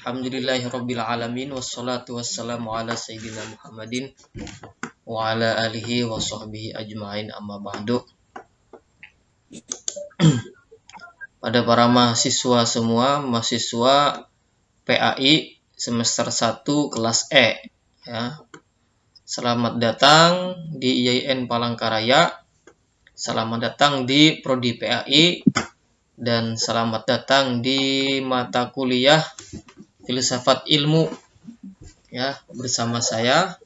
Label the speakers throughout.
Speaker 1: Alhamdulillahirabbil alamin wassalatu wassalamu ala sayyidina Muhammadin wa ala alihi wa sahbihi ajmain amma ba'du. Pada para mahasiswa semua, mahasiswa PAI semester 1 kelas E ya. Selamat datang di IAIN Palangkaraya. Selamat datang di prodi PAI dan selamat datang di mata kuliah Filsafat Ilmu ya, bersama saya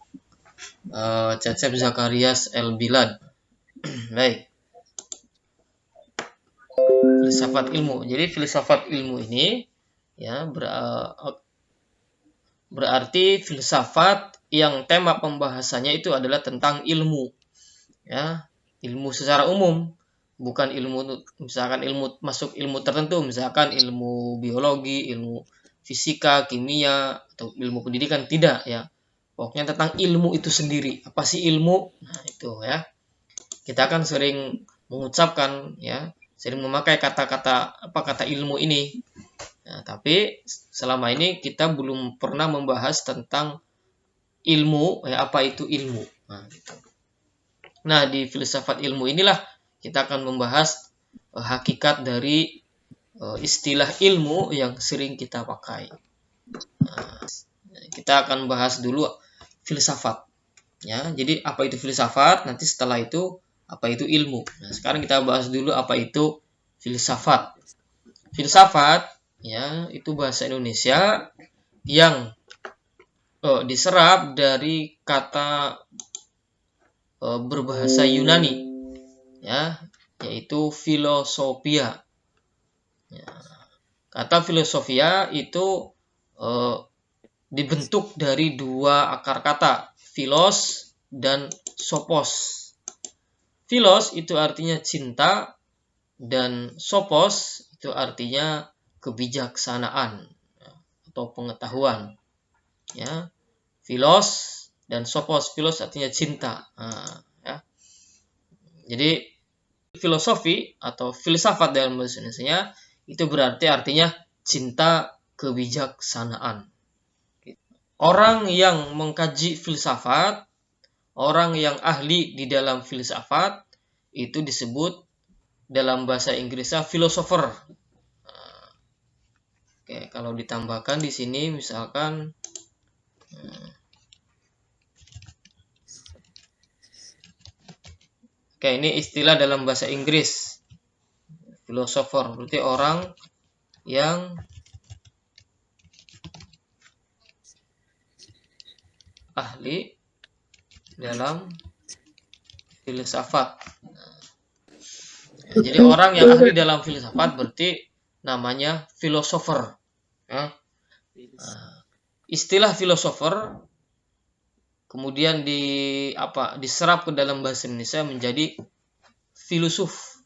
Speaker 1: Cecep Zakarias El Bilad. Baik. Filsafat ilmu. Jadi filsafat ilmu ini ya berarti filsafat yang tema pembahasannya itu adalah tentang ilmu. Ya, ilmu secara umum, bukan ilmu misalkan ilmu masuk ilmu tertentu, misalkan ilmu biologi, ilmu fisika, kimia, atau ilmu pendidikan, tidak ya. Pokoknya tentang ilmu itu sendiri. Apa sih ilmu? Nah, itu ya. Kita kan sering mengucapkan ya, sering memakai kata ilmu ini. Nah, tapi selama ini kita belum pernah membahas tentang ilmu, ya, apa itu ilmu. Nah, gitu. Nah, di filsafat ilmu inilah kita akan membahas hakikat dari istilah ilmu yang sering kita pakai. Nah, kita akan bahas dulu filsafat. Ya, jadi apa itu filsafat? Nanti setelah itu apa itu ilmu. Nah, sekarang kita bahas dulu apa itu filsafat. Filsafat ya, itu bahasa Indonesia yang diserap dari kata berbahasa Yunani ya, yaitu filosofia. Ya, kata filosofia itu dibentuk dari dua akar kata, philos dan sophos. Philos itu artinya cinta dan sophos itu artinya kebijaksanaan atau pengetahuan. Ya, philos dan sophos. Philos artinya cinta. Nah, ya. Jadi filosofi atau filsafat dalam bahasa Indonesia itu berarti artinya cinta kebijaksanaan. Orang yang mengkaji filsafat, orang yang ahli di dalam filsafat itu disebut dalam bahasa Inggrisnya philosopher. Oke, kalau ditambahkan di sini misalkan oke, ini istilah dalam bahasa Inggris. Philosopher berarti orang yang ahli dalam filsafat. Jadi orang yang ahli dalam filsafat berarti namanya philosopher. Ya. Istilah philosopher kemudian diserap ke dalam bahasa Indonesia menjadi filosof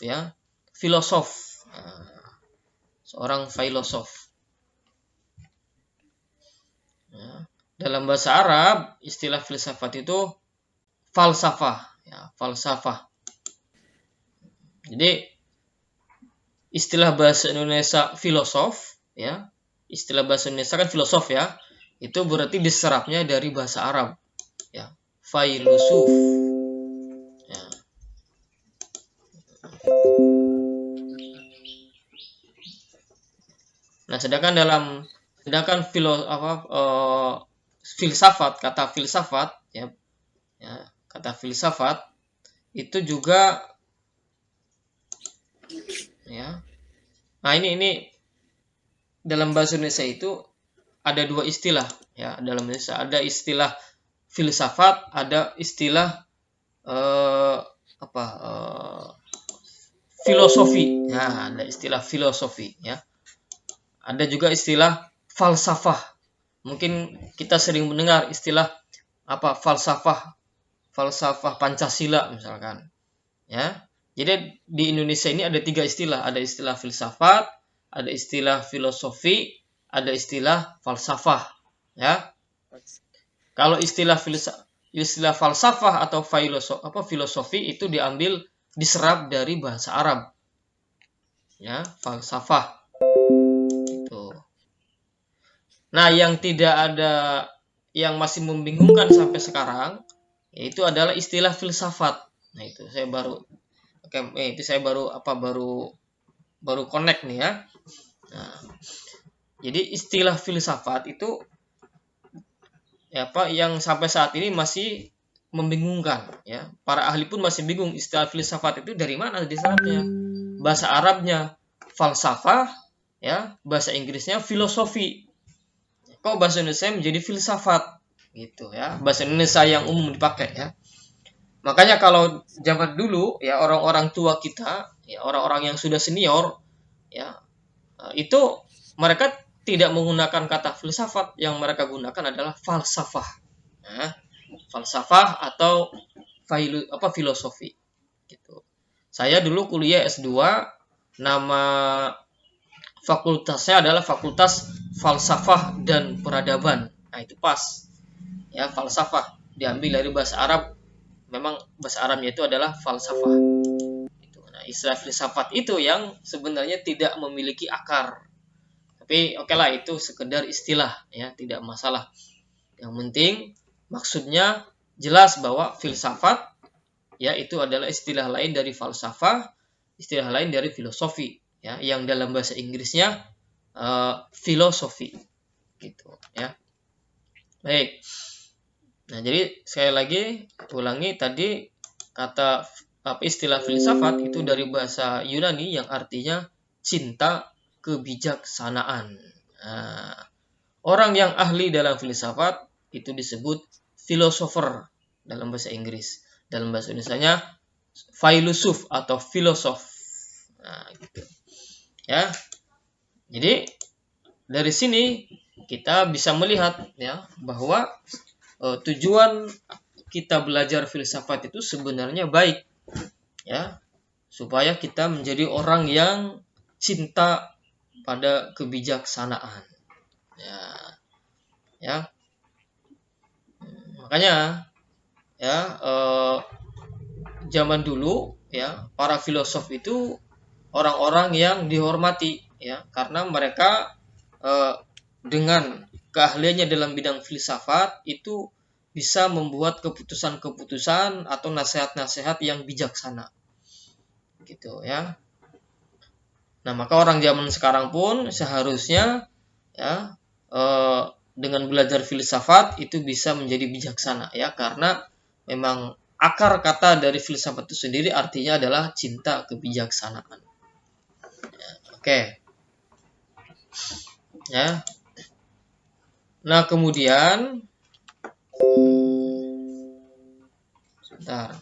Speaker 1: ya, filosof. Seorang filosof. Ya. Dalam bahasa Arab, istilah filsafat itu falsafah, ya, falsafah. Jadi istilah bahasa Indonesia filosof, ya, istilah bahasa Indonesia kan filosof ya, itu berarti diserapnya dari bahasa Arab, ya, filosof. Ya. Nah, sedangkan filsafat, kata filsafat ya, kata filsafat itu juga ya. Nah, ini dalam bahasa Indonesia itu ada dua istilah ya, dalam Indonesia ada istilah filsafat, ada istilah filosofi. Ya, ada istilah filosofi ya. Ada juga istilah falsafah. Mungkin kita sering mendengar istilah falsafah Pancasila misalkan. Ya. Jadi di Indonesia ini ada 3 istilah. Ada istilah filsafat, ada istilah filosofi, ada istilah falsafah. Ya. Kalau istilah falsafah atau filosofi itu diserap dari bahasa Arab. Ya, falsafah. Itu. Nah, yang tidak ada, yang masih membingungkan sampai sekarang, yaitu adalah istilah filsafat. Nah, itu saya baru, oke, itu saya baru connect nih ya. Nah, jadi istilah filsafat itu yang sampai saat ini masih membingungkan ya. Para ahli pun masih bingung istilah filsafat itu dari mana disalahnya. Bahasa Arabnya falsafah ya, bahasa Inggrisnya filosofi. Kok bahasa Indonesia menjadi filsafat gitu ya. Bahasa Indonesia yang umum dipakai ya. Makanya kalau zaman dulu ya, orang-orang tua kita, ya orang-orang yang sudah senior ya, itu mereka tidak menggunakan kata filsafat, yang mereka gunakan adalah falsafah. Nah, falsafah atau filosofi gitu. Saya dulu kuliah S2, nama fakultasnya adalah Fakultas Falsafah dan Peradaban. Nah, itu pas. Ya, falsafah diambil dari bahasa Arab. Memang bahasa Arabnya itu adalah falsafah. Nah, istilah filsafat itu yang sebenarnya tidak memiliki akar. Tapi oke lah, itu sekedar istilah ya, tidak masalah. Yang penting maksudnya jelas bahwa filsafat ya itu adalah istilah lain dari falsafah, istilah lain dari filosofi ya, yang dalam bahasa Inggrisnya filosofi gitu ya. Baik. Nah, jadi sekali lagi ulangi tadi, kata istilah filsafat itu dari bahasa Yunani yang artinya cinta kebijaksanaan. Nah, orang yang ahli dalam filsafat itu disebut filosofer dalam bahasa Inggris. Dalam bahasa Indonesianya filosof atau filosof. Nah, gitu. Ya. Jadi dari sini kita bisa melihat ya bahwa tujuan kita belajar filsafat itu sebenarnya baik ya, supaya kita menjadi orang yang cinta pada kebijaksanaan ya. Makanya ya, zaman dulu ya, para filosof itu orang-orang yang dihormati ya, karena mereka dengan keahliannya dalam bidang filsafat itu bisa membuat keputusan-keputusan atau nasihat-nasihat yang bijaksana gitu ya. Nah, maka orang zaman sekarang pun seharusnya ya dengan belajar filsafat itu bisa menjadi bijaksana ya, karena memang akar kata dari filsafat itu sendiri artinya adalah cinta kebijaksanaan. Ya, oke. Ya. Nah, kemudian sebentar.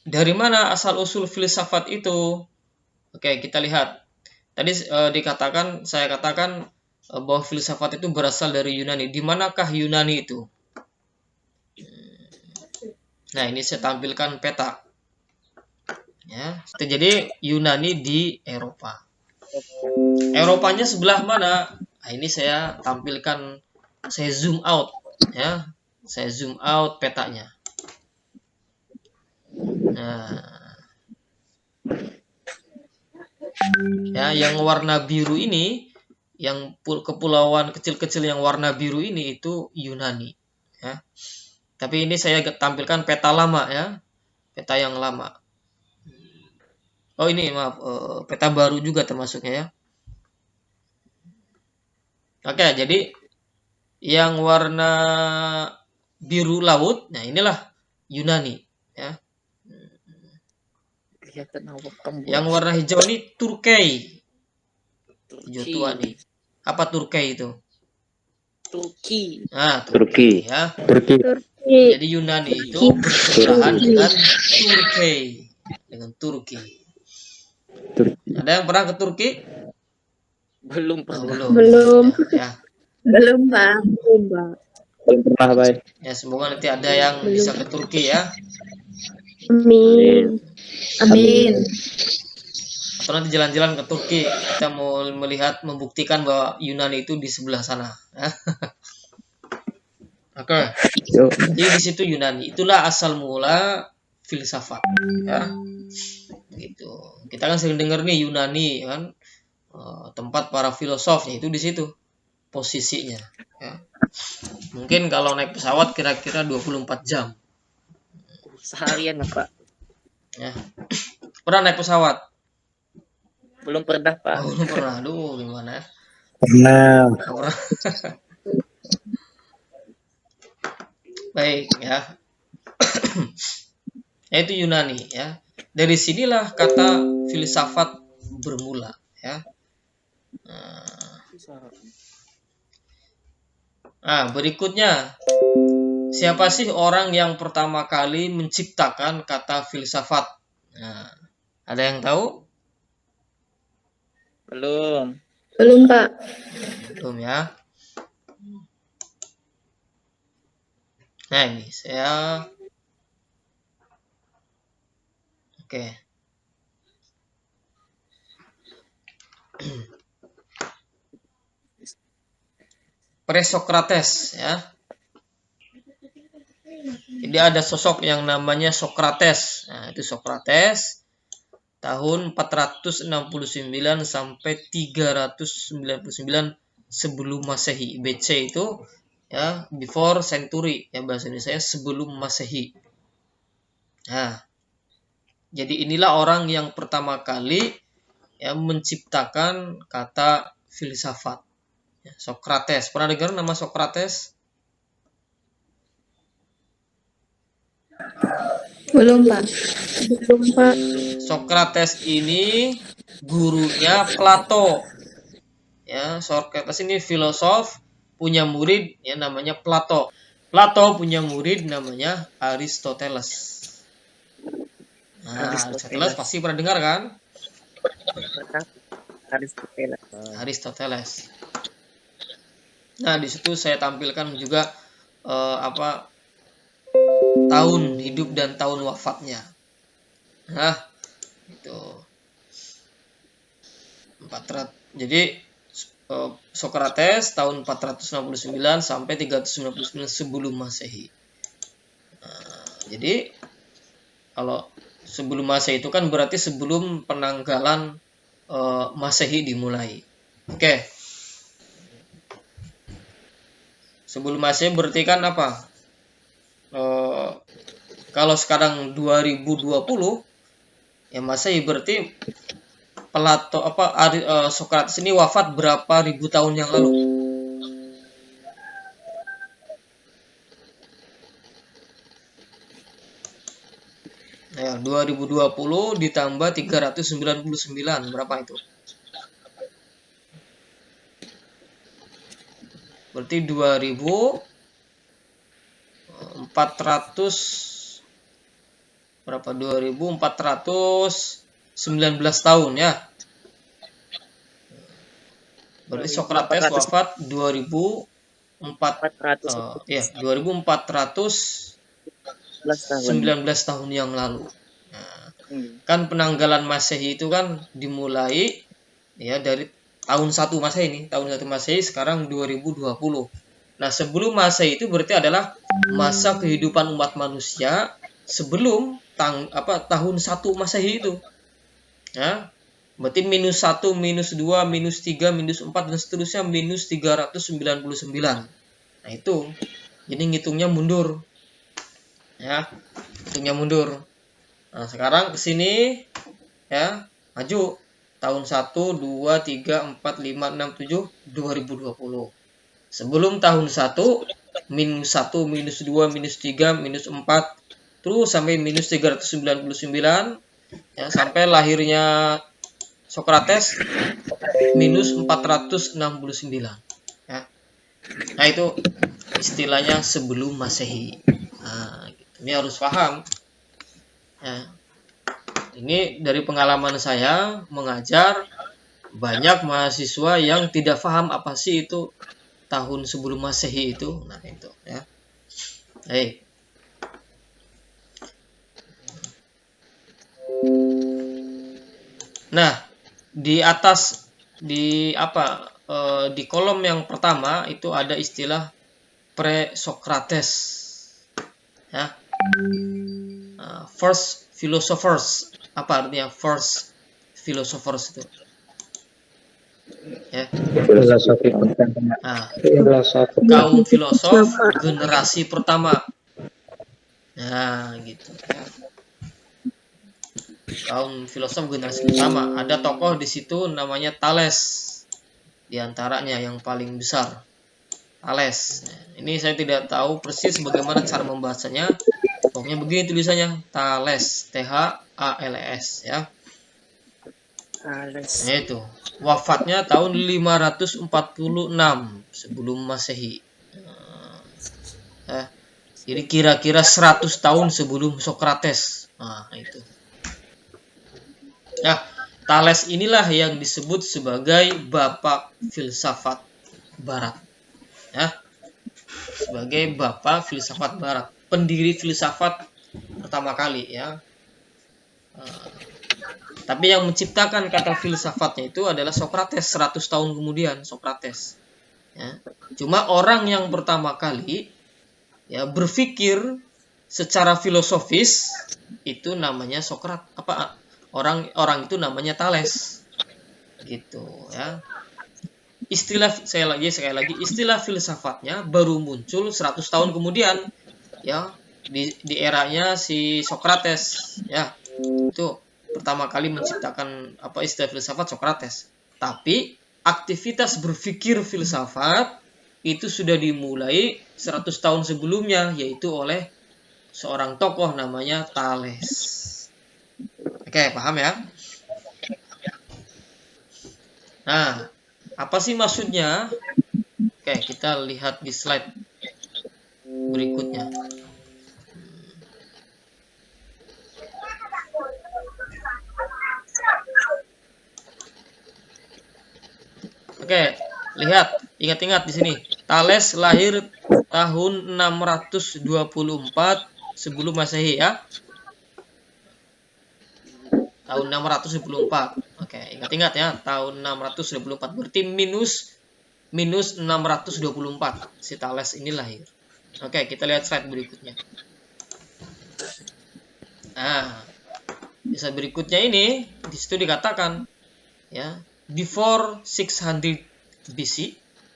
Speaker 1: Dari mana asal-usul filsafat itu? Oke, kita lihat. Tadi saya katakan bahwa filsafat itu berasal dari Yunani. Di manakah Yunani itu? Nah, ini saya tampilkan peta. Ya, jadi Yunani di Eropa. Eropanya sebelah mana? Nah, ini saya tampilkan, saya zoom out ya. Saya zoom out petanya. Nah, ya, yang warna biru ini, yang kepulauan kecil-kecil yang warna biru ini itu Yunani ya. Tapi ini saya tampilkan peta lama ya, peta yang lama. Oh, ini maaf, peta baru juga termasuknya ya. Oke, jadi yang warna biru laut, nah inilah Yunani ya. Yang warna hijau ini Turki. Hijau tua nih. Apa Turki itu?
Speaker 2: Turki.
Speaker 1: Nah, Turki ya.
Speaker 3: Turki.
Speaker 1: Jadi Yunani itu bersebelahan dengan Turki. Dengan Turki. Ada yang pernah ke Turki?
Speaker 2: Belum pernah.
Speaker 4: Belum.
Speaker 1: Ya.
Speaker 4: Belum, Bang.
Speaker 3: Belum pernah, Bay.
Speaker 1: Ya, semoga nanti ada yang bisa ke Turki ya.
Speaker 4: Amin. Amin.
Speaker 1: Atau nanti jalan-jalan ke Turki, kita mau melihat, membuktikan bahwa Yunani itu di sebelah sana. Oke. Jadi di situ Yunani. Itulah asal mula filsafat, ya. Gitu. Kita kan sering dengar nih Yunani kan, tempat para filosof, itu di situ posisinya, ya. Mungkin kalau naik pesawat kira-kira 24 jam.
Speaker 2: Seharian Pak.
Speaker 1: Ya. Pernah naik pesawat?
Speaker 2: Belum pernah Pak.
Speaker 1: Oh, belum pernah. Aduh, gimana ya?
Speaker 3: Pernah.
Speaker 1: Pernah. Baik, ya. Yaitu Yunani, ya. Dari sinilah kata filsafat bermula, ya. Nah, berikutnya, siapa sih orang yang pertama kali menciptakan kata filsafat? Nah, ada yang tahu?
Speaker 2: Belum.
Speaker 4: Belum, Pak.
Speaker 1: Belum, ya. Nah, ini saya oke. Presokrates, ya. Jadi ada sosok yang namanya Sokrates. Nah, itu Sokrates tahun 469 sampai 399 sebelum Masehi. BC itu ya before century, ya bahasa Indonesia sebelum Masehi. Nah, jadi inilah orang yang pertama kali ya menciptakan kata filsafat. Ya, Sokrates. Pernah dengar nama Sokrates?
Speaker 4: Belum, Pak. Belum, Pak.
Speaker 1: Sokrates ini gurunya Plato. Ya, Sokrates ini filosof, punya murid ya namanya Plato. Plato punya murid namanya Aristoteles. Nah, Aristoteles pasti pernah dengar kan? Aristoteles. Nah, di situ saya tampilkan juga tahun hidup dan tahun wafatnya. Nah, itu 400. Jadi Sokrates tahun 469 sampai 399 sebelum Masehi. Nah, jadi kalau sebelum Masehi itu kan berarti sebelum penanggalan Masehi dimulai. Oke. Sebelum Masehi berarti kan apa? Kalau sekarang 2020 ya Masehi berarti Plato Sokrates ini wafat berapa ribu tahun yang lalu? Nah, 2020 ditambah 399 berapa itu? Berarti 2400 berapa? 2419 tahun ya. Berarti Sokrates wafat 2419 tahun yang lalu. Nah, kan penanggalan Masehi itu kan dimulai ya dari tahun 1 Masehi ini, tahun 1 Masehi sekarang 2020. Nah, sebelum Masehi itu berarti adalah masa kehidupan umat manusia sebelum tahun 1 Masehi itu. Ya. Berarti -1, -2, -3, -4 dan seterusnya -399. Nah, itu. Jadi ngitungnya mundur. Ya. Ngitungnya mundur. Nah, sekarang ke sini ya, maju tahun 1 2 3 4 5 6 7 2020. Sebelum tahun 1 -1, -2, -3, -4 terus sampai -399 ya, sampai lahirnya Sokrates -469 ya. Nah, itu istilahnya sebelum Masehi. Nah, gitu. Ini harus paham ya. Ini dari pengalaman saya mengajar, banyak mahasiswa yang tidak paham apa sih itu tahun sebelum Masehi itu. Nah, itu ya. Baik. Nah, di atas di kolom yang pertama itu ada istilah pre-Sokrates. Ya. first philosophers. Apa artinya first philosophers itu? Ya.
Speaker 3: Filosofi.
Speaker 1: Nah,
Speaker 3: Filosofi.
Speaker 1: kaum filosof generasi pertama. Nah, gitu. Kaum filosof generasi pertama. Ada tokoh di situ namanya Thales. Di antaranya yang paling besar. Thales. Nah, ini saya tidak tahu persis bagaimana cara membahasanya. Pokoknya begini tulisannya, Thales, Thales ya.
Speaker 2: Thales.
Speaker 1: Nah, itu. Wafatnya tahun 546 sebelum Masehi. Jadi kira-kira 100 tahun sebelum Sokrates. Nah, itu. Nah, Thales inilah yang disebut sebagai bapak filsafat barat. Ya. Sebagai bapak filsafat barat, pendiri filsafat pertama kali ya. Tapi yang menciptakan kata filsafatnya itu adalah Sokrates 100 tahun kemudian, Sokrates. Ya. Cuma orang yang pertama kali ya berpikir secara filosofis itu namanya Sokrates. Orang itu namanya Thales. Gitu ya. Sekali lagi istilah filsafatnya baru muncul 100 tahun kemudian ya di eranya si Sokrates ya. Itu pertama kali menciptakan istilah filsafat Sokrates. Tapi aktivitas berpikir filsafat itu sudah dimulai 100 tahun sebelumnya, yaitu oleh seorang tokoh namanya Thales. Oke, paham ya? Nah, apa sih maksudnya? Oke, kita lihat di slide berikutnya. Oke, lihat, ingat-ingat di sini. Thales lahir tahun 624 sebelum Masehi ya. Tahun 624. Oke, ingat-ingat ya, tahun 624 berarti minus 624 si Thales ini lahir. Oke, kita lihat slide berikutnya. Nah, di slide berikutnya ini di situ dikatakan ya, before 600 BC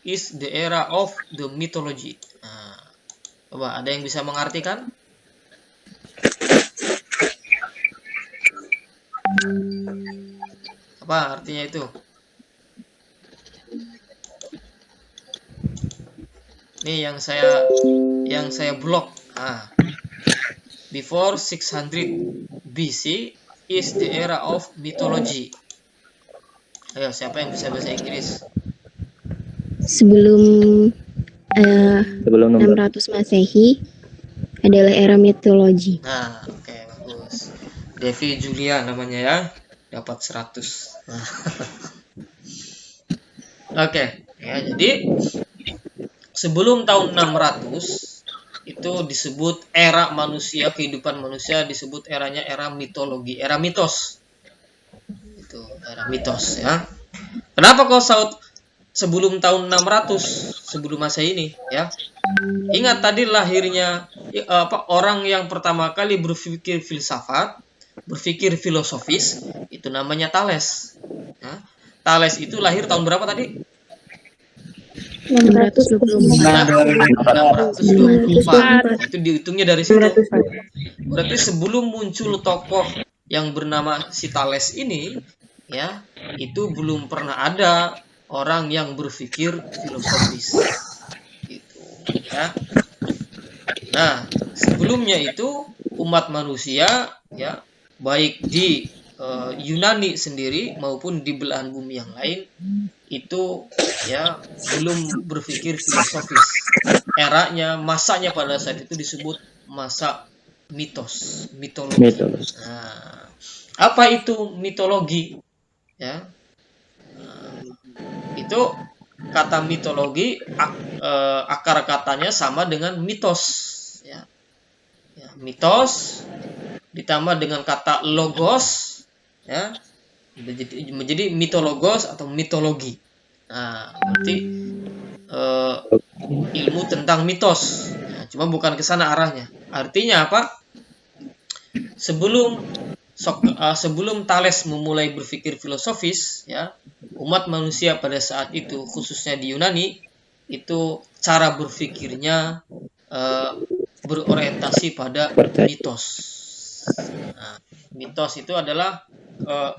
Speaker 1: is the era of the mythology. Nah, coba ada yang bisa mengartikan? Apa artinya itu? Ini yang saya blok. Nah, before 600 BC is the era of mythology. Ayo, siapa yang bisa bahasa Inggris?
Speaker 4: Sebelum
Speaker 3: Sebelum
Speaker 4: 600 Masehi adalah era mitologi.
Speaker 1: Nah, oke, bagus. Devi Julia namanya ya, dapat 100. Nah. Oke, ya, jadi sebelum tahun 600 itu disebut era manusia, kehidupan manusia disebut eranya era mitologi, era mitos. Itu era mitos ya. Kenapa kau saut sebelum tahun 600 sebelum Masehi ini ya? Ingat tadi lahirnya orang yang pertama kali berpikir filsafat, berpikir filosofis itu namanya Thales. Ya. Thales itu lahir tahun berapa tadi? 624. Itu dihitungnya dari situ. Berarti sebelum muncul tokoh yang bernama si Thales ini, ya, itu belum pernah ada orang yang berpikir filosofis. Gitu, ya. Nah, sebelumnya itu umat manusia, ya, baik di Yunani sendiri maupun di belahan bumi yang lain itu ya belum berpikir filosofis. Eranya, masanya pada saat itu disebut masa mitos, mitologi. Nah, apa itu mitologi? Ya, itu kata mitologi akar katanya sama dengan mitos. Ya, mitos ditambah dengan kata logos, ya, menjadi mitologos atau mitologi. Nah, berarti ilmu tentang mitos. Ya, cuma bukan ke sana arahnya. Artinya apa? sebelum Thales memulai berpikir filosofis, ya, umat manusia pada saat itu, khususnya di Yunani, itu cara berpikirnya berorientasi pada
Speaker 3: Percaya.
Speaker 1: mitos. Nah, mitos itu adalah eh,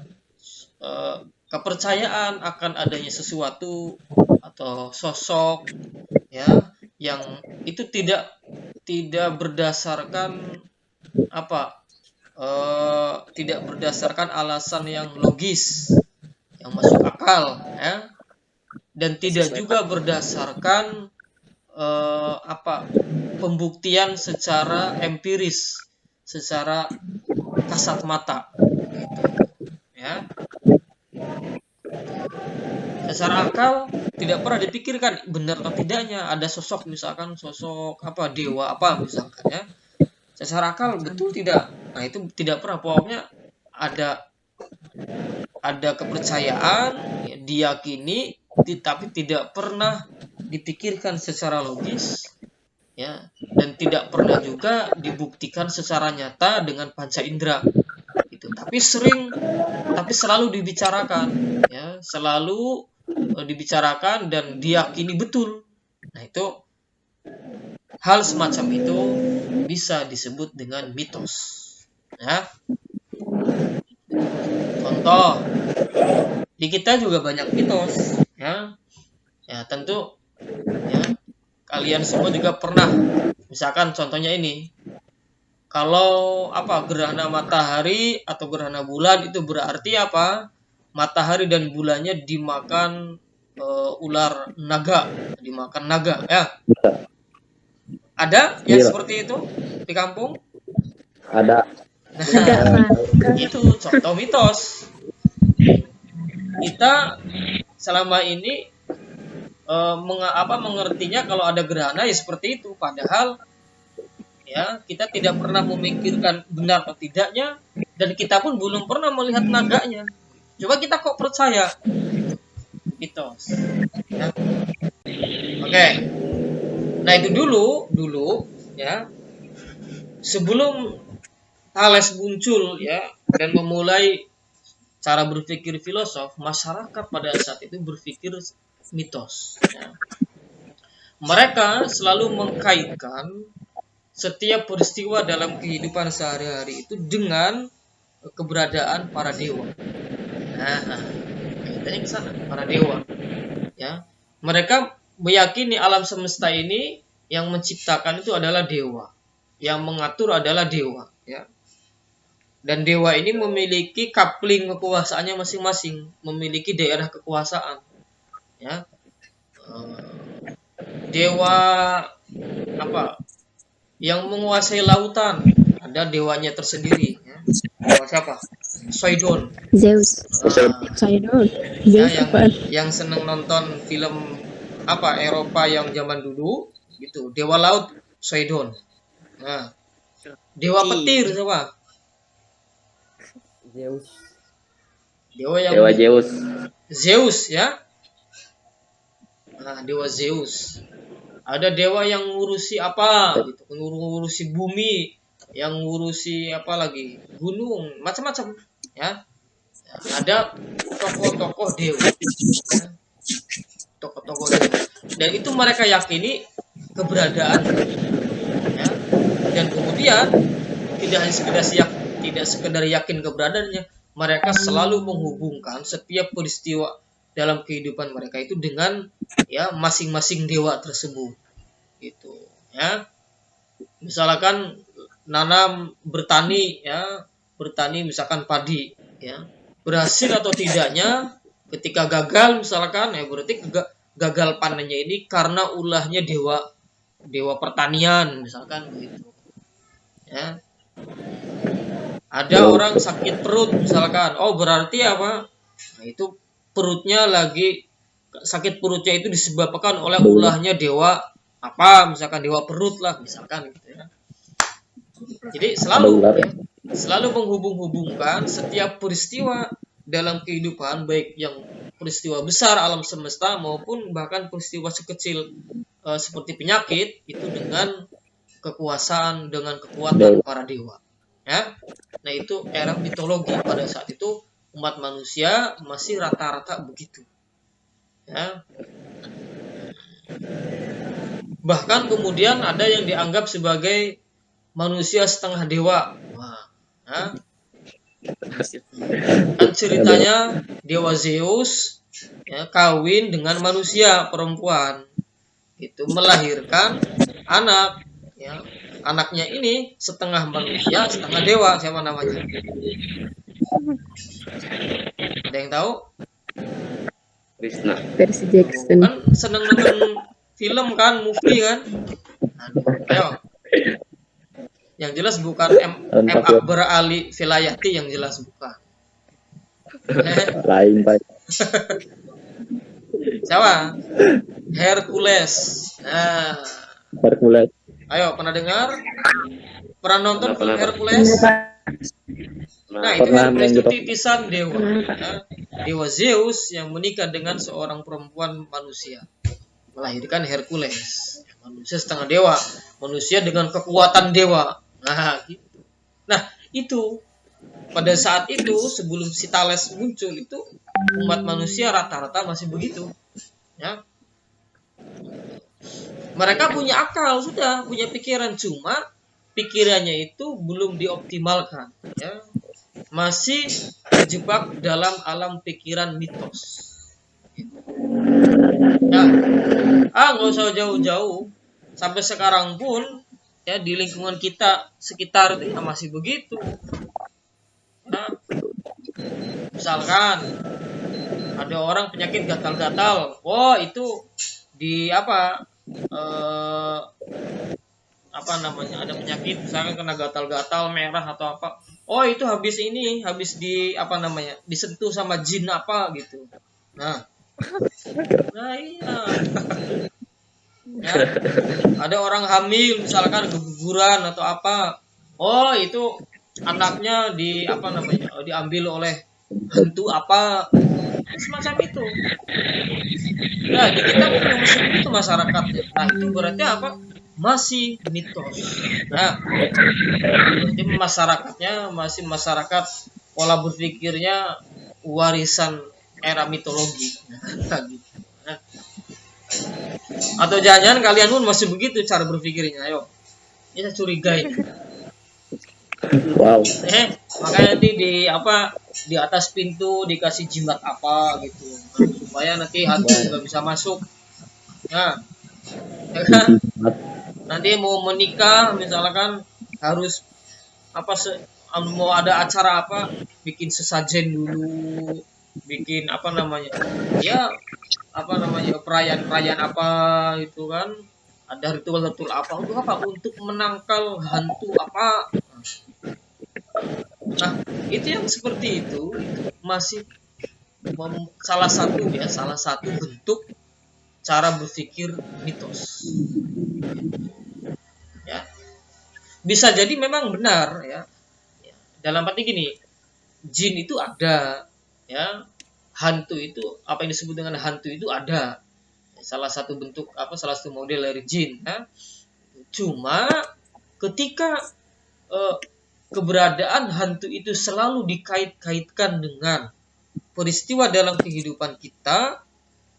Speaker 1: kepercayaan akan adanya sesuatu atau sosok, ya, yang itu tidak berdasarkan apa, tidak berdasarkan alasan yang logis, yang masuk akal, ya, dan tidak juga berdasarkan apa, pembuktian secara empiris, secara kasat mata, gitu, ya. Secara akal tidak pernah dipikirkan benar atau tidaknya ada sosok, misalkan sosok apa, dewa apa misalkan, ya. Secara akal betul tidak. Nah, itu tidak pernah, pokoknya ada kepercayaan, ya, diyakini, tapi tidak pernah dipikirkan secara logis, ya, dan tidak pernah juga dibuktikan secara nyata dengan panca indera, gitu. Tapi selalu dibicarakan, ya, selalu dibicarakan dan diyakini betul. Nah, itu hal semacam itu bisa disebut dengan mitos, ya. Contoh, di kita juga banyak mitos, ya. Ya, tentu, ya, kalian semua juga pernah, misalkan contohnya ini, kalau apa, gerhana matahari atau gerhana bulan itu berarti apa? Matahari dan bulannya dimakan ular naga, dimakan naga, ya. Ada yang
Speaker 3: Iya.
Speaker 1: seperti itu di kampung?
Speaker 3: Ada.
Speaker 1: Nah, itu contoh mitos. Kita selama ini mengertinya kalau ada gerhana ya seperti itu, padahal, ya, kita tidak pernah memikirkan benar atau tidaknya, dan kita pun belum pernah melihat naganya. Coba kita kok percaya? Mitos, ya. Oke. Nah, itu dulu, ya, sebelum Thales muncul, ya, dan memulai cara berpikir filosof, masyarakat pada saat itu berpikir mitos, ya. Mereka selalu mengkaitkan setiap peristiwa dalam kehidupan sehari-hari itu dengan keberadaan para dewa. Nah, kaitannya ke sana, para dewa, ya. Mereka meyakini alam semesta ini yang menciptakan itu adalah dewa, yang mengatur adalah dewa, ya. Dan dewa ini memiliki coupling kekuasaannya masing-masing, memiliki daerah kekuasaan, ya. Dewa apa yang menguasai lautan, ada dewanya tersendiri, ya. Dewa siapa? Poseidon.
Speaker 4: Zeus. Poseidon.
Speaker 1: Ya,
Speaker 4: Zeus apaan?
Speaker 1: yang seneng nonton film apa Eropa yang zaman dulu, gitu. Dewa laut Poseidon. Nah, dewa petir siapa?
Speaker 2: Zeus.
Speaker 3: Dewa Zeus.
Speaker 1: Zeus, ya. Nah, dewa Zeus. Ada dewa yang ngurusi apa, gitu, ngurusi bumi, yang ngurusi apa lagi, gunung, macam-macam, ya. Ada tokoh-tokoh dewa, ya. Tokoh-tokoh dewa, dan itu mereka yakini keberadaan, ya. Dan kemudian tidak sekedar yakin keberadaannya, mereka selalu menghubungkan setiap peristiwa dalam kehidupan mereka itu dengan, ya, masing-masing dewa tersebut, gitu, ya. Misalkan nanam, bertani, ya, bertani misalkan padi, ya, berhasil atau tidaknya, ketika gagal misalkan, ya, berarti gagal panennya ini karena ulahnya dewa pertanian misalkan, gitu, ya. Ada orang sakit perut misalkan, oh berarti apa? Nah, itu perutnya lagi sakit, perutnya itu disebabkan oleh ulahnya dewa apa, misalkan dewa perut lah misalkan, gitu, ya. Jadi selalu menghubung-hubungkan setiap peristiwa dalam kehidupan, baik yang peristiwa besar alam semesta maupun bahkan peristiwa sekecil seperti penyakit, itu dengan kekuasaan, dengan kekuatan para dewa, Ya. Nah, itu era mitologi. Pada saat itu umat manusia masih rata-rata begitu. Ya. Bahkan kemudian ada yang dianggap sebagai manusia setengah dewa. Wah, ya. Kan ceritanya dewa Zeus ya, kawin dengan manusia perempuan, itu melahirkan anak. Ya. Anaknya ini setengah manusia, setengah dewa. Siapa namanya? Ada yang tahu?
Speaker 3: Krishna.
Speaker 4: Percy Jackson.
Speaker 1: Kan seneng nonton film kan, movie kan? Ayo. Yang jelas bukan M. Akbar Ali Vilayati, yang jelas bukan.
Speaker 3: Lain Pak.
Speaker 1: Siapa? Hercules. Nah,
Speaker 3: Hercules.
Speaker 1: ayo, pernah dengar? Pernah nonton film Hercules? Nah, itu Hercules itu titisan dewa. Nah, dewa Zeus yang menikah dengan seorang perempuan manusia, melahirkan Hercules. Manusia setengah dewa, manusia dengan kekuatan dewa. Nah, gitu. Nah, itu pada saat itu sebelum si Thales muncul itu umat manusia rata-rata masih begitu. Ya. Mereka punya akal, sudah punya pikiran, cuma pikirannya itu belum dioptimalkan. Ya. Masih terjebak dalam alam pikiran mitos. Ya, nggak usah jauh-jauh. Sampai sekarang pun ya di lingkungan kita sekitar itu ya masih begitu. Nah, misalkan ada orang penyakit gatal-gatal, itu di apa namanya, ada penyakit misalkan kena gatal-gatal merah atau apa, itu habis di apa namanya, disentuh sama jin apa gitu. Nah iya. Ya, ada orang hamil misalkan keguguran atau apa, itu anaknya di apa namanya, diambil oleh hantu apa, semacam itu. Nah, di kita memang masih begitu masyarakatnya. Nah, itu berarti apa? Masih mitos. Nah, berarti masyarakatnya masih masyarakat pola berpikirnya warisan era mitologi. Nah, atau jangan-jangan kalian pun masih begitu cara berpikirnya. Ayo, kita curigai.
Speaker 3: Wow.
Speaker 1: Makanya nanti di atas pintu dikasih jimat apa gitu, supaya nanti hantu nggak bisa masuk. Nah, ya kan? Nanti mau menikah misalkan harus mau ada acara apa, bikin sesajen dulu, bikin perayaan apa itu kan, ada ritual apa, untuk menangkal hantu apa. Nah, itu yang seperti itu masih salah satu bentuk cara berpikir mitos. Ya. Bisa jadi memang benar ya. Dalam arti gini, jin itu ada, ya. Hantu itu, apa yang disebut dengan hantu itu ada. Salah satu model dari jin, ya. Cuma ketika keberadaan hantu itu selalu dikait-kaitkan dengan peristiwa dalam kehidupan kita,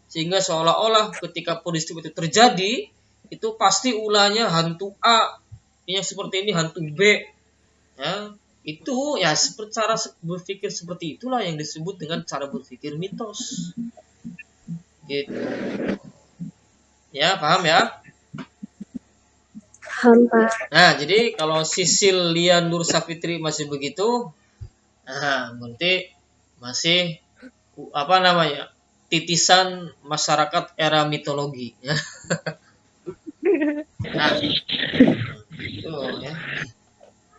Speaker 1: sehingga seolah-olah ketika peristiwa itu terjadi, itu pasti ulahnya hantu A, yang seperti ini hantu B, ya. Itu ya cara berpikir seperti itulah yang disebut dengan cara berpikir mitos. Gitu. Ya, paham ya?
Speaker 4: Paham, Pak.
Speaker 1: Nah, jadi kalau Sisil Lia Nur Safitri masih begitu, berarti masih titisan masyarakat era mitologi, ya. Nah, itu ya.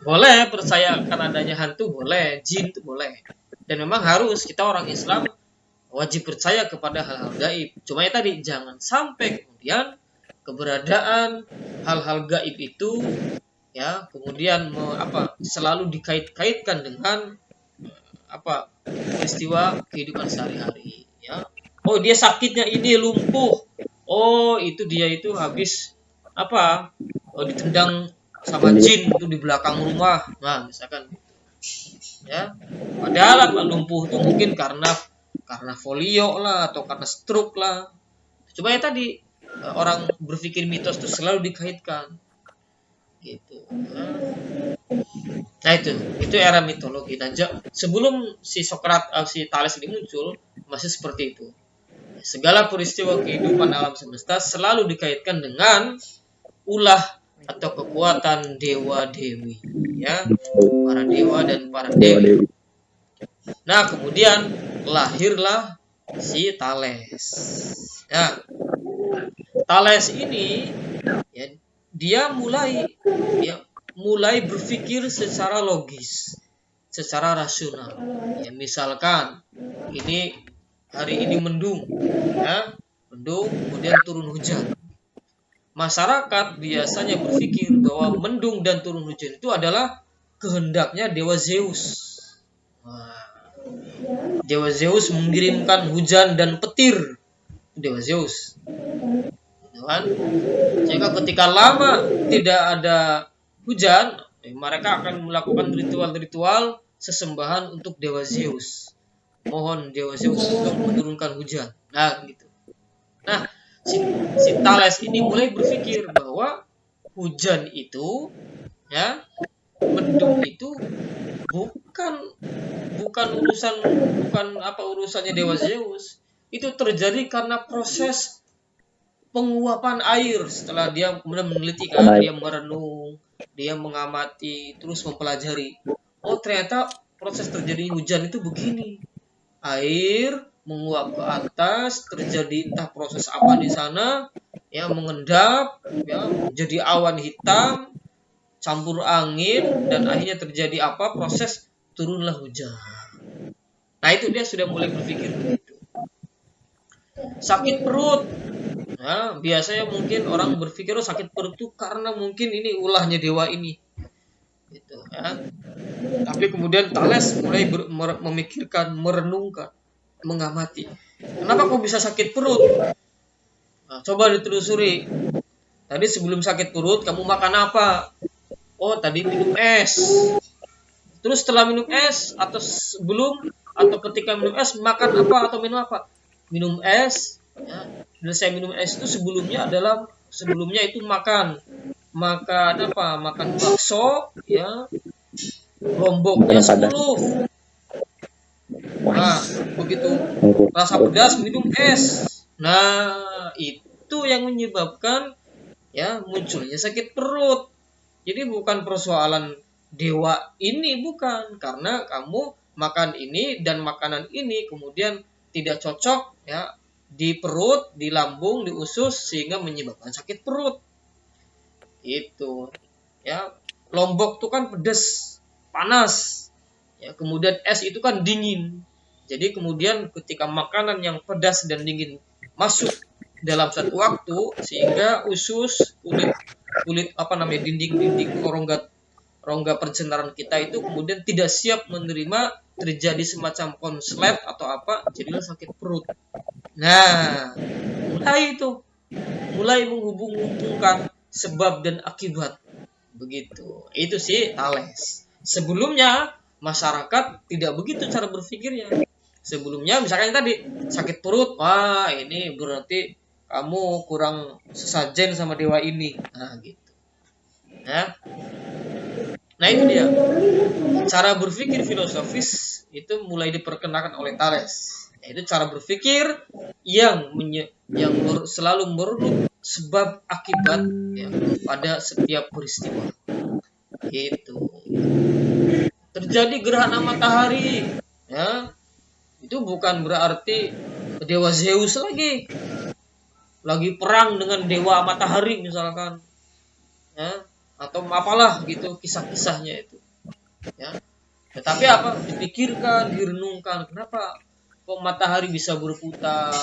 Speaker 1: Boleh percaya akan adanya hantu, boleh, jin itu boleh. Dan memang harus, kita orang Islam wajib percaya kepada hal-hal gaib. Cuma ya tadi, jangan sampai kemudian keberadaan hal-hal gaib itu ya kemudian selalu dikait-kaitkan dengan peristiwa kehidupan sehari-hari, ya. Dia sakitnya ini lumpuh. Itu dia itu habis ditendang sama jin itu di belakang rumah. Nah, misalkan ya. Padahal apa lumpuh itu mungkin karena folio lah atau karena stroke lah. Coba ya tadi orang berpikir mitos itu selalu dikaitkan gitu. Nah itu era mitologi. Dan sebelum si Thales ini muncul masih seperti itu. Segala peristiwa kehidupan alam semesta selalu dikaitkan dengan ulah atau kekuatan dewa-dewi, ya, para dewa dan para dewi. Nah, kemudian lahirlah si Thales. Nah, Thales ini ya, dia mulai berpikir secara logis, secara rasional. Ya, misalkan hari ini mendung, ya, mendung, kemudian turun hujan. Masyarakat biasanya berpikir bahwa mendung dan turun hujan itu adalah kehendaknya Dewa Zeus. Nah, Dewa Zeus mengirimkan hujan dan petir. Dewa Zeus. Sehingga ketika lama tidak ada hujan, mereka akan melakukan ritual-ritual sesembahan untuk Dewa Zeus. Mohon Dewa Zeus untuk menurunkan hujan. Nah, gitu. Nah, si Thales ini mulai berpikir bahwa hujan itu, ya, mendung itu bukan urusannya Dewa Zeus. Itu terjadi karena proses penguapan air. Setelah dia kemudian meneliti kan, dia merenung, dia mengamati, terus mempelajari. Oh, ternyata proses terjadi hujan itu begini. Air menguap ke atas, terjadi entah proses apa di sana, ya, mengendap, ya, jadi awan hitam, campur angin, dan akhirnya terjadi apa? Proses turunlah hujan. Nah, itu dia sudah mulai berpikir begitu. Sakit perut. Nah, biasanya mungkin orang berpikir sakit perut itu karena mungkin ini ulahnya dewa ini. Gitu, ya. Tapi kemudian Thales mulai memikirkan, merenungkan, mengamati. Kenapa kok bisa sakit perut? Nah, coba ditelusuri. Tadi sebelum sakit perut kamu makan apa? Oh, tadi minum es. Terus setelah minum es atau sebelum atau ketika minum es makan apa atau minum apa? Minum es. Ya. Dan saya minum es itu sebelumnya itu makan apa? Makan bakso, ya. Lomboknya 10. Nah, begitu rasa pedas minum es. Nah, itu yang menyebabkan, ya, munculnya sakit perut. Jadi bukan persoalan dewa ini, bukan, karena kamu makan ini dan makanan ini kemudian tidak cocok, ya, di perut, di lambung, di usus sehingga menyebabkan sakit perut. Itu, ya. Lombok itu kan pedas, panas. Ya, kemudian es itu kan dingin. Jadi kemudian ketika makanan yang pedas dan dingin masuk dalam satu waktu sehingga usus, kulit dinding rongga pencernaan kita itu kemudian tidak siap menerima, terjadi semacam konslet atau apa, jadilah sakit perut. Nah, mulai menghubung-hubungkan sebab dan akibat. Begitu. Itu sih Thales. Sebelumnya masyarakat tidak begitu cara berpikirnya. Sebelumnya misalkan tadi sakit perut, wah ini berarti kamu kurang sesajen sama dewa ini. Nah, gitu. Ya. Nah, itu dia. Cara berpikir filosofis itu mulai diperkenalkan oleh Thales. Yaitu cara berpikir yang selalu merunut sebab akibat, ya, pada setiap peristiwa. Gitu. Terjadi gerhana matahari, ya, itu bukan berarti dewa Zeus lagi perang dengan dewa matahari misalkan, ya, atau apalah gitu kisah-kisahnya itu, ya. Tetapi apa? Dipikirkan, direnungkan, kenapa kok matahari bisa berputar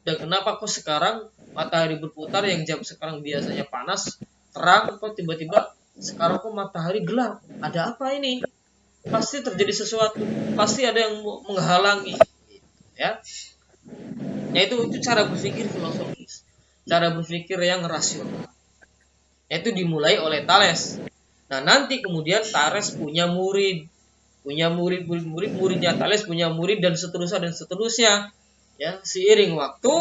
Speaker 1: dan kenapa kok sekarang matahari berputar yang jam sekarang biasanya panas, terang, kok tiba-tiba sekarang kok matahari gelap. Ada apa ini? Pasti terjadi sesuatu, pasti ada yang menghalangi, ya. Nah, itu cara berpikir filosofis, cara berpikir yang rasional. Yaitu dimulai oleh Thales. Nah, nanti kemudian Thales punya murid, muridnya Thales punya murid, dan seterusnya. Ya, seiring waktu,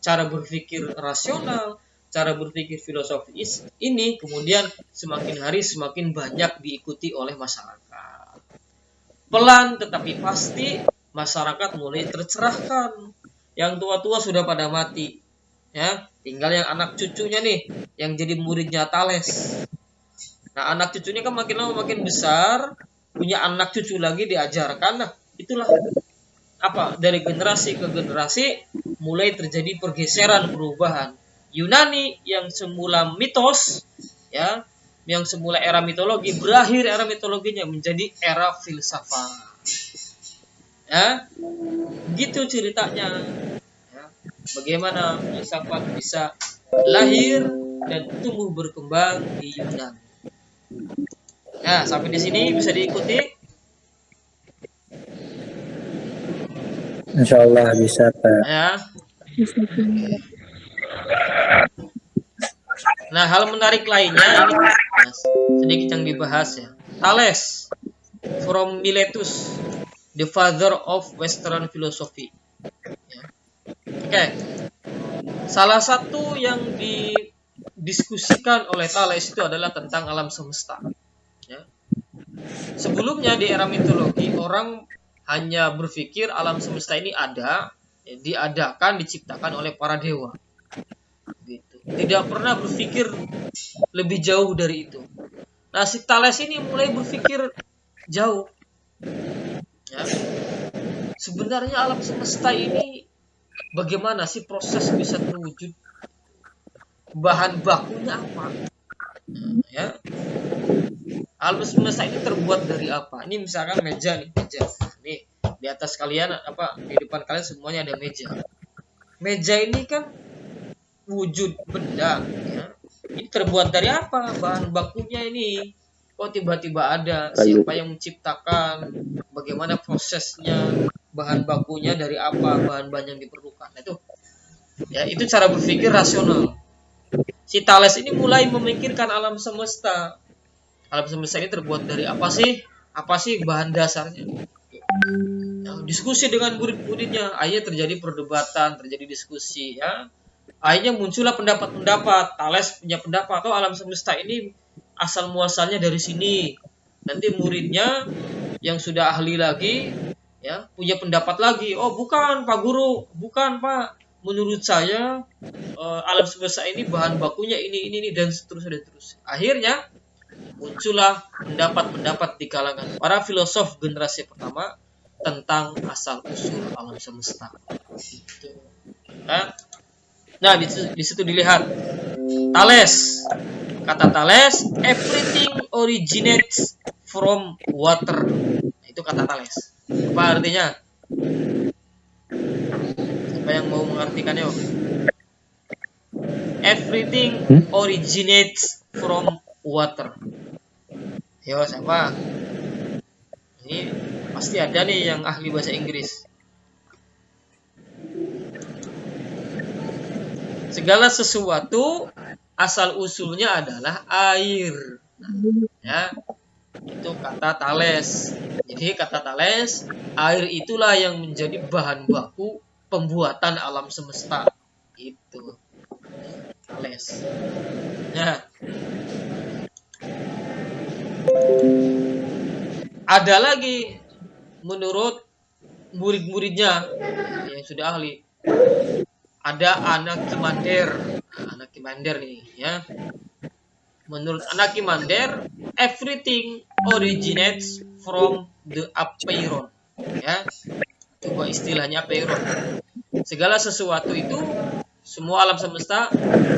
Speaker 1: cara berpikir rasional, cara berpikir filosofis ini kemudian semakin hari semakin banyak diikuti oleh masyarakat. Pelan tetapi pasti masyarakat mulai tercerahkan. Yang tua-tua sudah pada mati, ya, tinggal yang anak cucunya nih yang jadi muridnya Thales. Nah, anak cucunya kan makin lama makin besar, punya anak cucu lagi diajarkan. Nah, itulah apa, dari generasi ke generasi mulai terjadi pergeseran, perubahan. Yunani yang semula mitos, ya, yang semula era mitologi, berakhir era mitologinya menjadi era filsafat. Ya, gitu ceritanya. Ya, bagaimana filsafat bisa lahir dan tumbuh berkembang di Yunani. Nah, sampai di sini bisa diikuti.
Speaker 5: Insya Allah bisa, Pak.
Speaker 1: Ya. Nah, hal menarik lainnya ini sedikit yang dibahas ya. Thales from Miletus, the father of Western philosophy. Ya. Oke. Salah satu yang didiskusikan oleh Thales itu adalah tentang alam semesta. Ya. Sebelumnya di era mitologi, orang hanya berpikir alam semesta ini ada, ya, diadakan, diciptakan oleh para dewa. Gitu. Tidak pernah berpikir lebih jauh dari itu. Nah, si Thales ini mulai berpikir jauh. Ya. Sebenarnya alam semesta ini bagaimana sih proses bisa terwujud? Bahan bakunya apa? Ya. Alam semesta ini terbuat dari apa? Ini misalkan meja nih, meja. Nih, di atas kalian apa, di depan kalian semuanya ada meja. Meja ini kan wujud benda, ya. Ini terbuat dari apa? Bahan bakunya ini. Kok tiba-tiba ada? Siapa yang menciptakan? Bagaimana prosesnya? Bahan bakunya dari apa? Bahan-bahan yang diperlukan. Nah, itu cara berpikir rasional. Si Thales ini mulai memikirkan alam semesta. Alam semesta ini terbuat dari apa sih? Apa sih bahan dasarnya? Nah, diskusi dengan murid-muridnya, akhirnya terjadi perdebatan, terjadi diskusi, ya. Akhirnya muncullah pendapat-pendapat. Thales punya pendapat, oh, alam semesta ini asal muasalnya dari sini. Nanti muridnya yang sudah ahli lagi, ya, punya pendapat lagi. Oh, bukan Pak Guru, bukan Pak. Menurut saya alam semesta ini bahan bakunya ini dan seterusnya. Akhirnya muncullah pendapat-pendapat di kalangan para filosof generasi pertama tentang asal-usul alam semesta. Nah, di situ dilihat Thales. Kata Thales, everything originates from water. Itu kata Thales. Apa artinya? Siapa yang mau mengartikannya? Everything originates from water. Yo, siapa? Ini pasti ada nih yang ahli bahasa Inggris. Segala sesuatu asal usulnya adalah air. Ya, itu kata Thales. Jadi kata Thales, air itulah yang menjadi bahan baku pembuatan alam semesta. Itu Thales. Nah, ada lagi menurut murid-muridnya yang sudah ahli. Ada Anaximander nih, ya. Menurut Anaximander, everything originates from the apeiron, ya. Coba istilahnya apeiron. Segala sesuatu itu, semua alam semesta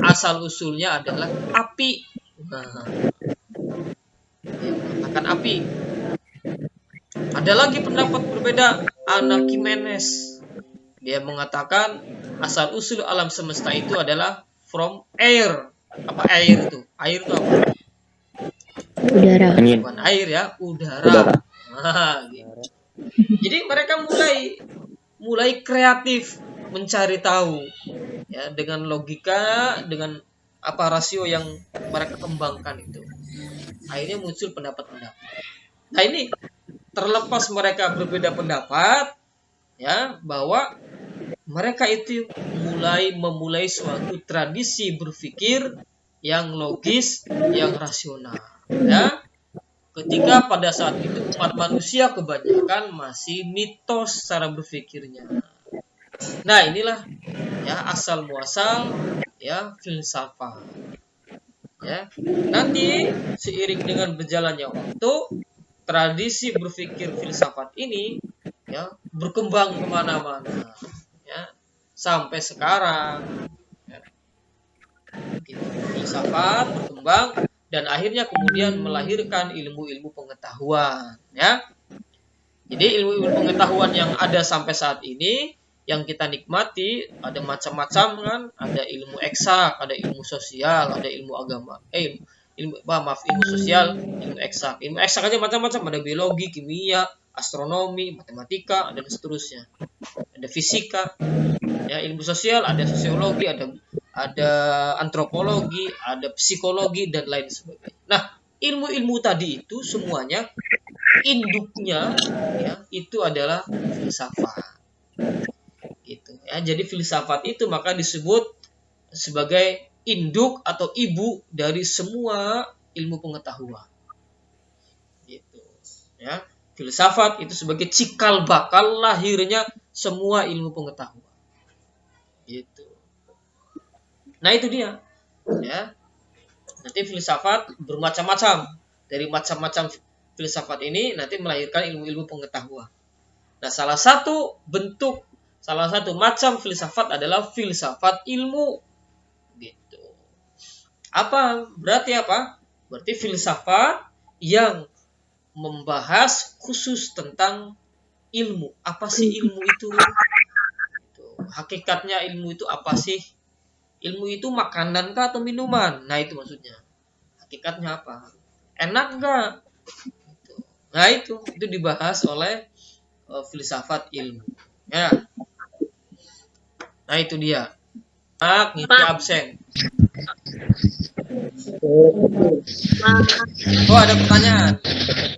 Speaker 1: asal usulnya adalah api. Nah, akan api. Ada lagi pendapat berbeda, Anaximenes. Dia mengatakan asal usul alam semesta itu adalah from air. Apa air itu? Air itu apa?
Speaker 4: Udara.
Speaker 1: Bukan air ya, udara. Nah, gitu. Jadi mereka mulai kreatif mencari tahu, ya, dengan logika, dengan rasio yang mereka kembangkan itu. Akhirnya muncul pendapat-pendapat. Nah ini terlepas mereka berbeda pendapat, ya, bahwa mereka itu memulai suatu tradisi berpikir yang logis, yang rasional, ya. Ketika pada saat itu umat manusia kebanyakan masih mitos cara berpikirnya. Nah inilah ya asal muasal ya filsafat. Ya, nanti seiring dengan berjalannya waktu, tradisi berpikir filsafat ini ya berkembang kemana-mana, ya sampai sekarang. Ya. Filsafat berkembang dan akhirnya kemudian melahirkan ilmu-ilmu pengetahuan. Ya, jadi ilmu-ilmu pengetahuan yang ada sampai saat ini yang kita nikmati ada macam-macam kan, ada ilmu eksak, ada ilmu sosial, ada ilmu agama, ilmu sosial, ilmu eksak. Ilmu eksak aja macam-macam, ada biologi, kimia, astronomi, matematika, dan seterusnya. Ada fisika, ya ilmu sosial, ada sosiologi, ada antropologi, ada psikologi dan lain sebagainya. Nah, ilmu-ilmu tadi itu semuanya induknya ya itu adalah filsafat. Gitu ya. Jadi filsafat itu maka disebut sebagai induk atau ibu dari semua ilmu pengetahuan. Gitu ya. Filsafat itu sebagai cikal bakal lahirnya semua ilmu pengetahuan. Gitu. Nah, itu dia. Ya. Nanti filsafat bermacam-macam. Dari macam-macam filsafat ini nanti melahirkan ilmu-ilmu pengetahuan. Nah, salah satu macam filsafat adalah filsafat ilmu. Gitu. Berarti apa? Berarti filsafat yang membahas khusus tentang ilmu. Apa sih ilmu itu? Gitu. Hakikatnya ilmu itu apa sih? Ilmu itu makanan kah atau minuman? Nah, itu maksudnya. Hakikatnya apa? Enak nggak? Gitu. Nah, itu dibahas oleh filsafat ilmu. Ya. Nah, itu dia. Ngisi absen. Oh, ada pertanyaan.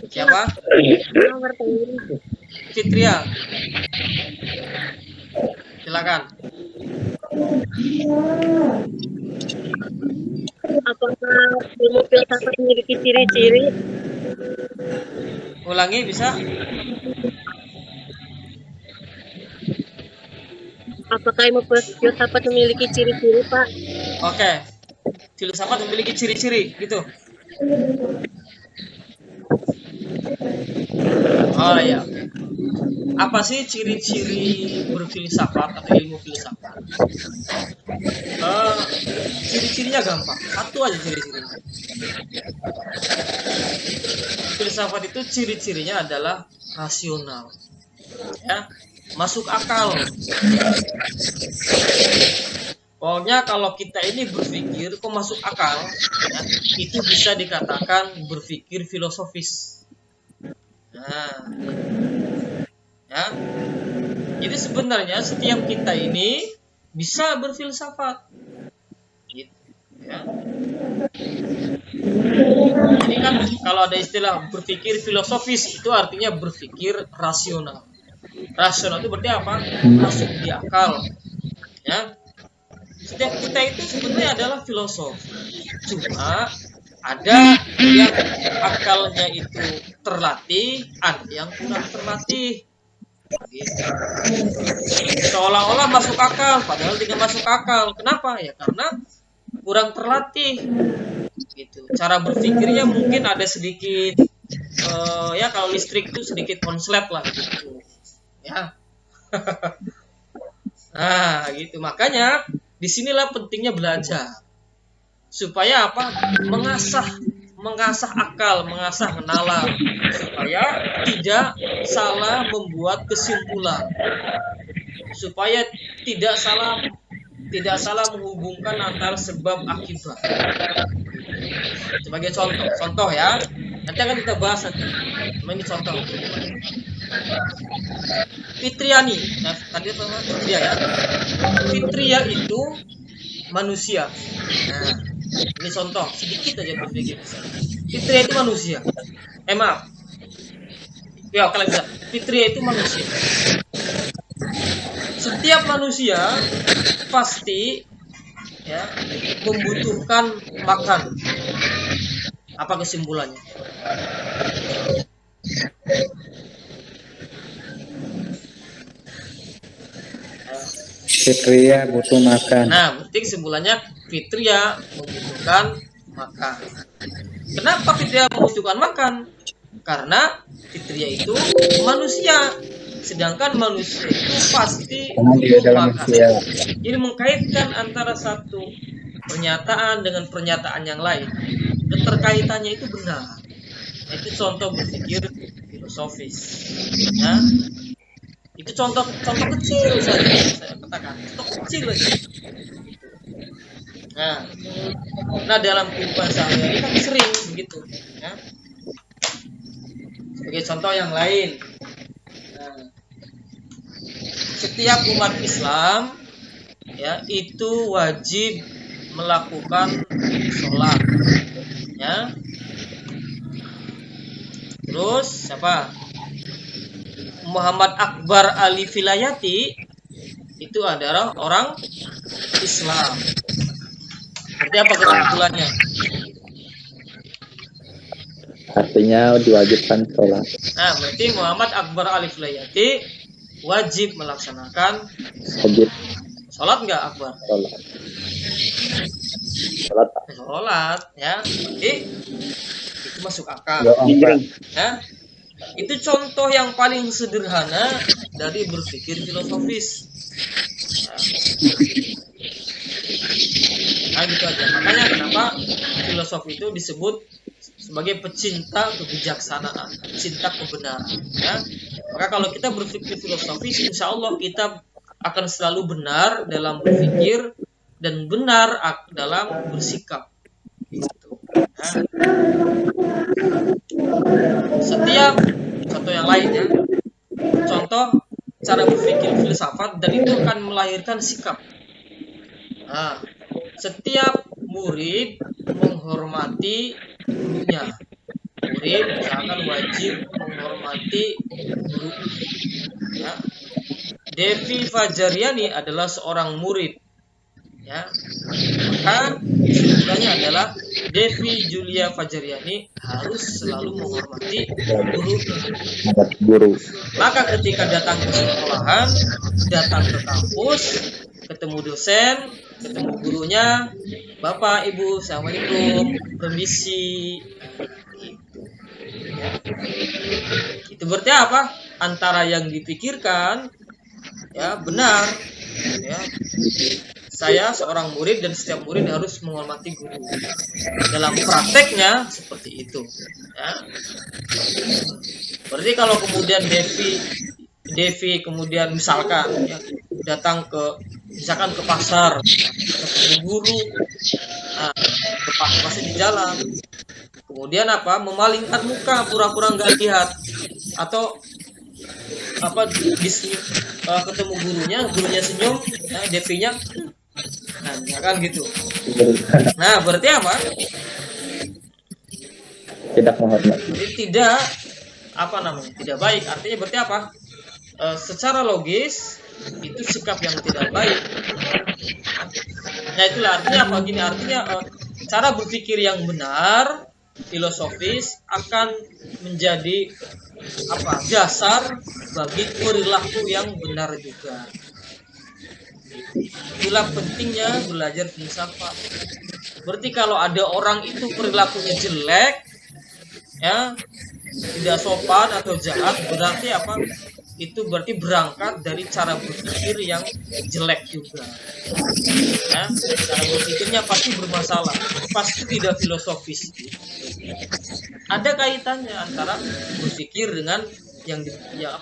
Speaker 1: Siapa? Fitria. Silakan.
Speaker 2: Apakah ilmu filsafat memiliki ciri-ciri?
Speaker 1: Ulangi bisa?
Speaker 2: Apakah ilmu filsafat memiliki ciri-ciri, Pak?
Speaker 1: Oke. Filsafat memiliki ciri-ciri, gitu. Oh ya. Apa sih ciri-ciri berfilsafat atau ilmu filsafat? Ciri-cirinya gampang. Satu aja ciri-cirinya. Filsafat itu ciri-cirinya adalah rasional. Ya. Masuk akal. Pokoknya kalau kita ini berpikir kok masuk akal, ya, itu bisa dikatakan berpikir filosofis. Nah, ya. Jadi sebenarnya setiap kita ini bisa berfilsafat. Gitu, ya. Jadi kan kalau ada istilah berpikir filosofis itu artinya berpikir rasional. Rasional itu berarti apa? Masuk di akal. Ya. Setiap kita itu sebenarnya adalah filosof. Cuma ada yang akalnya itu terlatih, ada yang kurang terlatih. Gitu. Seolah-olah masuk akal, padahal tidak masuk akal. Kenapa? Ya karena kurang terlatih. Gitu. Cara berpikirnya mungkin ada sedikit, ya kalau listrik itu sedikit konslet lah. Gitu. Ya. Nah, gitu. Makanya disinilah pentingnya belajar. Supaya apa? Mengasah akal, mengasah nalar, supaya tidak salah membuat kesimpulan. Supaya tidak salah menghubungkan antara sebab akibat. Sebagai contoh ya. Nanti akan kita bahas nanti. Ini contoh. Fitriani, nah, tadi apa Fitria ya? Fitria itu manusia. Nah, Ini contoh sedikit aja berpikir. Fitriyah itu manusia. Maaf. Ya, kalian bisa. Fitriyah itu manusia. Setiap manusia pasti ya membutuhkan makan. Apa kesimpulannya?
Speaker 3: Fitriyah butuh makan.
Speaker 1: Nah, berarti kesimpulannya fitriyah membutuhkan makan. Kenapa fitriyah membutuhkan makan? Karena fitriyah itu manusia, sedangkan manusia itu pasti butuh makan. Jadi mengkaitkan antara satu pernyataan dengan pernyataan yang lain, keterkaitannya itu benar. Itu contoh berpikir filosofis. Ya. Itu contoh kecil saja saya katakan, contoh kecil aja. Nah dalam kehidupan sehari-hari kan sering begitu. Ya. Sebagai contoh yang lain, setiap umat Islam ya itu wajib melakukan sholat. Ya. Terus siapa? Muhammad Akbar Ali Vilayati itu adalah orang Islam. Berarti apa kesimpulannya?
Speaker 3: Artinya diwajibkan sholat.
Speaker 1: Nah, berarti Muhammad Akbar Ali Vilayati wajib melaksanakan
Speaker 3: Wajib
Speaker 1: sholat nggak Akbar?
Speaker 3: sholat. Sholat.
Speaker 1: Sholat, ya. Berarti itu masuk akal. Ya. Itu contoh yang paling sederhana dari berpikir filosofis. Nah, gitu aja. Makanya kenapa filosofi itu disebut sebagai pecinta kebijaksanaan, cinta kebenaran. Ya. Maka kalau kita berpikir filosofis, insya Allah kita akan selalu benar dalam berpikir dan benar dalam bersikap. Gitu. Nah. Setiap contoh yang lain ya, contoh cara berpikir filsafat dan itu akan melahirkan sikap. Nah, setiap murid menghormati gurunya. Murid misalkan wajib menghormati guru. Ya. Devi Fajariani adalah seorang murid. Ya, maka kesimpulannya adalah Devi Julia Fajariani harus selalu menghormati
Speaker 3: Guru.
Speaker 1: Maka ketika datang ke sekolahan, datang ke kampus, ketemu dosen, ketemu gurunya, Bapak, Ibu, Assalamualaikum, permisi. Ya. Itu berarti apa? Antara yang dipikirkan, ya benar, ya. Saya seorang murid dan setiap murid harus menghormati guru. Dalam prakteknya seperti itu. Ya. Berarti kalau kemudian Devi kemudian misalkan ya, datang ke pasar, ketemu guru, nah, ke pasar di jalan, kemudian apa? Memalingkan muka, pura-pura nggak lihat, atau apa? Ketemu gurunya senyum, nah, Devinya nah, ya kan gitu. Nah, berarti apa?
Speaker 3: Tidak menghormati.
Speaker 1: Jadi tidak tidak baik. Artinya berarti apa? Secara logis itu sikap yang tidak baik. Nah, itulah artinya apa? Gini artinya cara berpikir yang benar, filosofis akan menjadi dasar bagi perilaku yang benar juga. Itulah pentingnya belajar filsafat. Berarti kalau ada orang itu perilakunya jelek, ya, tidak sopan atau jahat, berarti apa? Itu berarti berangkat dari cara berpikir yang jelek juga. Ya, cara berpikirnya pasti bermasalah, pasti tidak filosofis. Ada kaitannya antara berpikir dengan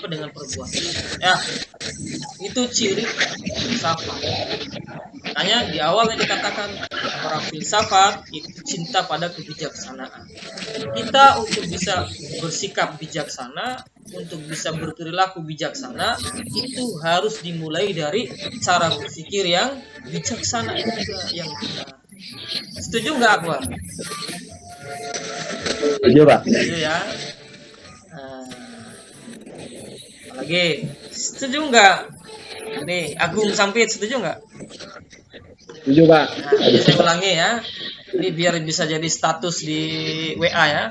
Speaker 1: dengan perbuatan. Ya, itu ciri filsafat. Makanya di awal yang dikatakan orang filsafat itu cinta pada kebijaksanaan. Kita untuk bisa bersikap bijaksana, untuk bisa berperilaku bijaksana, itu harus dimulai dari cara berpikir yang bijaksana juga yang benar. Setuju nggak Akbar?
Speaker 3: Setuju, Pak.
Speaker 1: Setuju ya. Lagi, setuju nggak? Nih, Agung Sampit setuju nggak?
Speaker 3: Setuju, Pak.
Speaker 1: Nah, ini saya ulangi ya. Ini biar bisa jadi status di WA ya.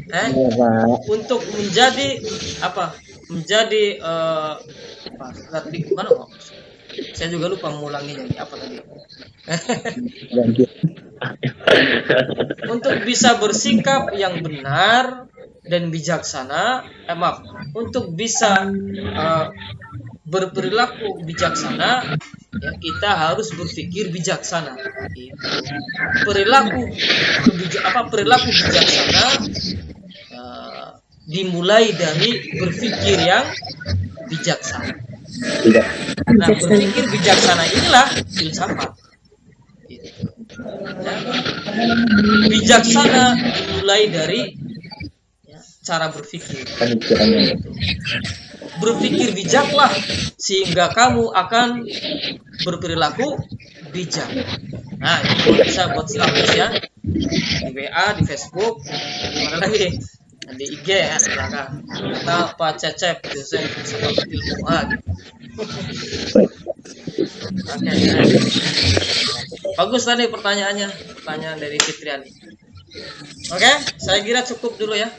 Speaker 3: Iya, Pak.
Speaker 1: Untuk menjadi apa? Menjadi apa? Tadi mana kok? Saya juga lupa mengulanginya. Apa tadi?
Speaker 3: Lanjut.
Speaker 1: Untuk bisa bersikap yang benar dan bijaksana, maaf, untuk bisa berperilaku bijaksana, ya kita harus berpikir bijaksana. Gitu. Perilaku bijaksana dimulai dari berpikir yang bijaksana.
Speaker 3: Tidak.
Speaker 1: Nah, berpikir bijaksana inilah filsafat. Gitu. Ya. Bijaksana dimulai dari cara berpikir.
Speaker 3: Pemikirannya.
Speaker 1: Berpikir bijaklah sehingga kamu akan berperilaku bijak. Nah, itu bisa buat status ya di WA, di Facebook, di mana lagi? Di IG ya, silakan. Atau Pak Cecep, dosen filsafat ilmu gitu. Oke. Bagus tadi pertanyaannya, pertanyaan dari Fitriani. Oke, saya kira cukup dulu ya.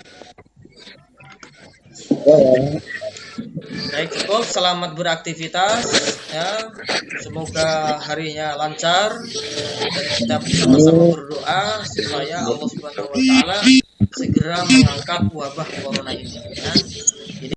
Speaker 1: Baik, cukup. Selamat beraktivitas ya. Semoga harinya lancar dan kita bersama-sama berdoa supaya Allah Subhanahu wa taala segera mengangkat wabah corona ini ya.